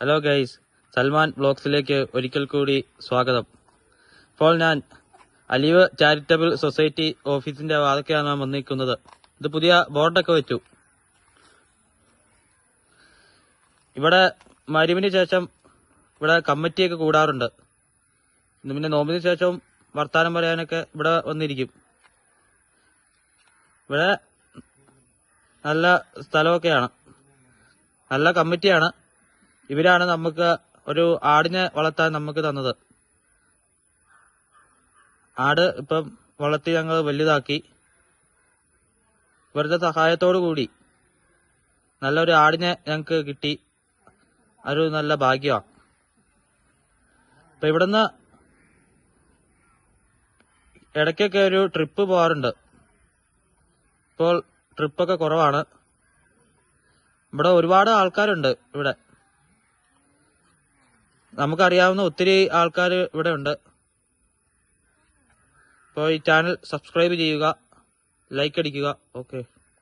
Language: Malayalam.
ഹലോ ഗൈസ്, സൽമാൻ വ്ലോഗ്സിലേക്ക് ഒരിക്കൽ കൂടി സ്വാഗതം. ഇപ്പോൾ ഞാൻ അലീവ് ചാരിറ്റബിൾ സൊസൈറ്റി ഓഫീസിന്റെ വാതൊക്കെയാണ് ഞാൻ വന്നിരിക്കുന്നത്. ഇത് പുതിയ ബോർഡൊക്കെ വെച്ചു. ഇവിടെ മരുവിന് ശേഷം ഇവിടെ കമ്മിറ്റിയൊക്കെ കൂടാറുണ്ട്. പിന്നെ നോമ്പിന് ശേഷം വർത്താനം പറയാനൊക്കെ ഇവിടെ വന്നിരിക്കും. ഇവിടെ നല്ല സ്ഥലമൊക്കെയാണ്, നല്ല കമ്മിറ്റിയാണ്. ഇവരാണ് നമുക്ക് ഒരു ആടിനെ വളർത്താൻ നമുക്ക് തന്നത്. ആട് ഇപ്പം വളർത്തി ഞങ്ങൾ വലുതാക്കി. ഇവരുടെ സഹായത്തോടു കൂടി നല്ലൊരു ആടിനെ ഞങ്ങൾക്ക് കിട്ടി. ഒരു നല്ല ഭാഗ്യമാണ്. ഇപ്പൊ ഇവിടുന്ന് ഇടയ്ക്കൊക്കെ ഒരു ട്രിപ്പ് പോകാറുണ്ട്. ഇപ്പോൾ ട്രിപ്പൊക്കെ കുറവാണ്. ഇവിടെ ഒരുപാട് ആൾക്കാരുണ്ട്. ഇവിടെ നമുക്കറിയാവുന്ന ഒത്തിരി ആൾക്കാർ ഇവിടെ ഉണ്ട്. അപ്പോൾ ഈ ചാനൽ സബ്സ്ക്രൈബ് ചെയ്യുക, ലൈക്ക് അടിക്കുക. ഓക്കെ.